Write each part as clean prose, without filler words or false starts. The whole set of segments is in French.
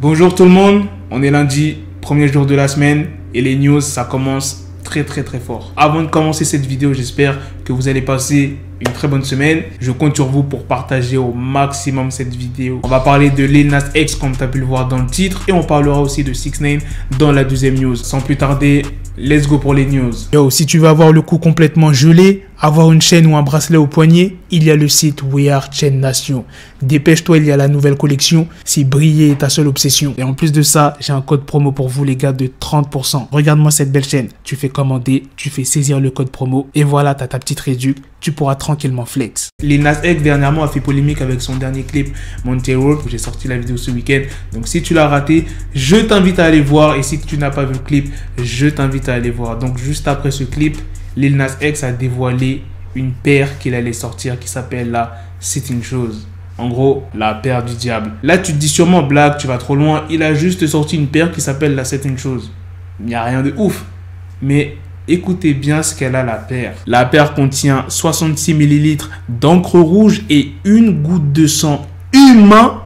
Bonjour tout le monde, on est lundi, premier jour de la semaine et les news ça commence très fort. Avant de commencer cette vidéo, j'espère que vous allez passer une très bonne semaine. Je compte sur vous pour partager au maximum cette vidéo. On va parler de Lil Nas X comme tu as pu le voir dans le titre et on parlera aussi de 6ix9ine dans la deuxième news. Sans plus tarder, let's go pour les news. Yo, si tu veux avoir le cou complètement gelé, avoir une chaîne ou un bracelet au poignet, il y a le site We Are Chain Nation. Dépêche-toi, il y a la nouvelle collection. Si briller est ta seule obsession. Et en plus de ça, j'ai un code promo pour vous les gars de 30%. Regarde-moi cette belle chaîne. Tu fais commander, tu fais saisir le code promo et voilà, t'as ta petite réduc. Tu pourras tranquillement flex. Lil Nas X dernièrement a fait polémique avec son dernier clip Monte Road. J'ai sorti la vidéo ce week-end. Donc si tu l'as raté, je t'invite à aller voir. Et si tu n'as pas vu le clip, je t'invite à aller voir. Donc juste après ce clip, Lil Nas X a dévoilé une paire qu'il allait sortir qui s'appelle la Satan Shoes. En gros, la paire du diable. Là, tu te dis sûrement, blague, tu vas trop loin. Il a juste sorti une paire qui s'appelle la Satan Shoes. Il n'y a rien de ouf. Mais écoutez bien ce qu'elle a, la paire. La paire contient 66 ml d'encre rouge et une goutte de sang humain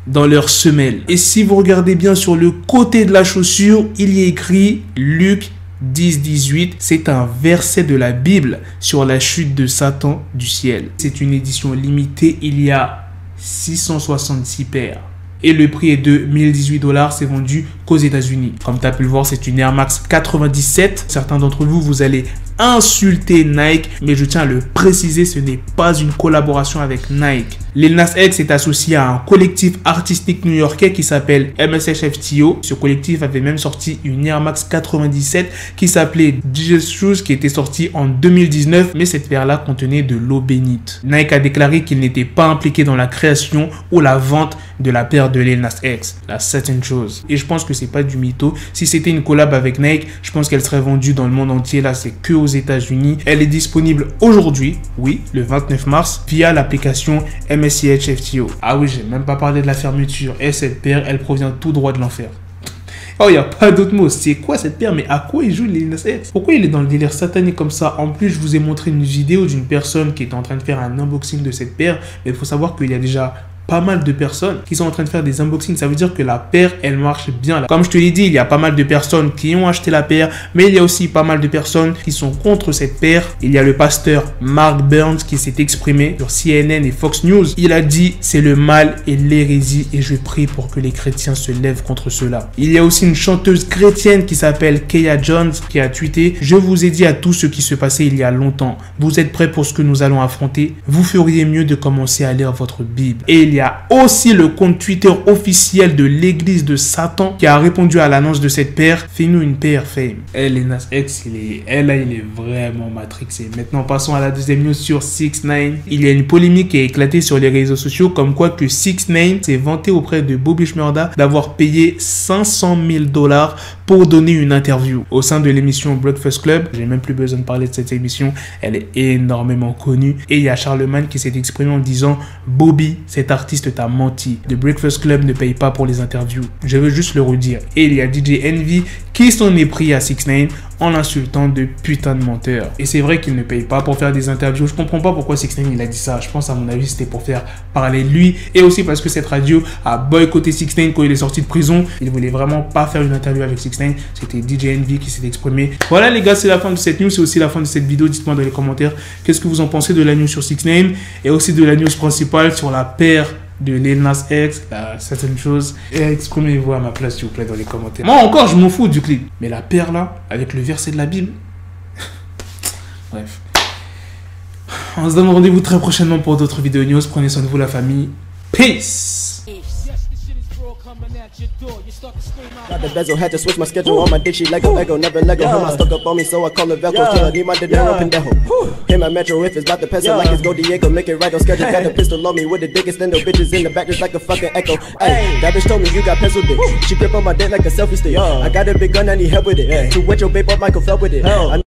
dans leur semelle. Et si vous regardez bien sur le côté de la chaussure, il y a écrit Luc 10-18, c'est un verset de la Bible sur la chute de Satan du ciel. C'est une édition limitée, il y a 666 paires. Et le prix est de 1018 $, c'est vendu qu'aux États-Unis. Comme tu as pu le voir, c'est une Air Max 97. Certains d'entre vous, vous allez insulter Nike, mais je tiens à le préciser, ce n'est pas une collaboration avec Nike. Lil Nas X est associé à un collectif artistique new-yorkais qui s'appelle MSHFTO. Ce collectif avait même sorti une Air Max 97 qui s'appelait Jesus Shoes, qui était sortie en 2019, mais cette paire-là contenait de l'eau bénite. Nike a déclaré qu'il n'était pas impliqué dans la création ou la vente de la paire de Lil Nas X, la Satan Shoes. Et je pense que c'est pas du mytho. Si c'était une collab avec Nike, je pense qu'elle serait vendue dans le monde entier. Là, c'est que aux États-Unis. Elle est disponible aujourd'hui, oui, le 29 mars, via l'application MSCHFTO. Ah oui, j'ai même pas parlé de la fermeture. Et cette paire, elle provient tout droit de l'enfer. Oh, il n'y a pas d'autre mot. C'est quoi cette paire? Mais à quoi il joue Lil Nas X? Pourquoi il est dans le délire satanique comme ça? En plus, je vous ai montré une vidéo d'une personne qui est en train de faire un unboxing de cette paire. Mais il faut savoir qu'il y a déjà pas mal de personnes qui sont en train de faire des unboxings. Ça veut dire que la paire, elle marche bien. Comme je te l'ai dit, il y a pas mal de personnes qui ont acheté la paire, mais il y a aussi pas mal de personnes qui sont contre cette paire. Il y a le pasteur Mark Burns qui s'est exprimé sur CNN et Fox News. Il a dit c'est le mal et l'hérésie et je prie pour que les chrétiens se lèvent contre cela. Il y a aussi une chanteuse chrétienne qui s'appelle Kaya Jones qui a tweeté: je vous ai dit à tout ce qui se passait il y a longtemps. Vous êtes prêts pour ce que nous allons affronter? Vous feriez mieux de commencer à lire votre Bible. Et il y a aussi le compte Twitter officiel de l'église de Satan qui a répondu à l'annonce de cette paire. Fais-nous une paire, Fame. Lil Nas X, il est vraiment matrixé. Maintenant, passons à la deuxième news sur 6ix9ine. Il y a une polémique qui a éclaté sur les réseaux sociaux comme quoi que 6ix9ine s'est vanté auprès de Bobby Shmurda d'avoir payé 500 000 $ pour donner une interview au sein de l'émission Breakfast Club. J'ai même plus besoin de parler de cette émission, elle est énormément connue. Et il y a Charlemagne qui s'est exprimé en disant: Bobby, cet artiste t'a menti. The Breakfast Club ne paye pas pour les interviews. Je veux juste le redire. Et il y a DJ Envy qui s'en est pris à 6ix9ine en l'insultant de putain de menteur. Et c'est vrai qu'il ne paye pas pour faire des interviews. Je comprends pas pourquoi 6ix9ine il a dit ça. Je pense à mon avis c'était pour faire parler de lui et aussi parce que cette radio a boycotté 6ix9ine quand il est sorti de prison. Il voulait vraiment pas faire une interview avec 6ix9ine. C'était DJ Envy qui s'est exprimé. Voilà les gars, c'est la fin de cette news. C'est aussi la fin de cette vidéo. Dites-moi dans les commentaires qu'est-ce que vous en pensez de la news sur 6ix9ine et aussi de la news principale sur la paire de Lil Nas X, certaines choses. Et exprimez-vous à ma place s'il vous plaît dans les commentaires. Moi encore je m'en fous du clip. Mais la paire là, avec le verset de la Bible. Bref. On se donne rendez-vous très prochainement pour d'autres vidéos news. Prenez soin de vous la famille. Peace. Got the bezel, had to switch my schedule. On my dick, she Lego, never Lego. Him, I stuck up on me, so I call it Velcro. Till I need my dinero pendejo. Hit my metro if it's about the peso, like it's Go Diego. Make it right on schedule. Got the pistol on me with the dick extendo. Bitches in the back just like a fucking echo. Ay, that bitch told me you got pencil dick. She grip on my dick like a selfie stick. I got a big gun, I need help with it. To wet your babe up, Michael fell with it.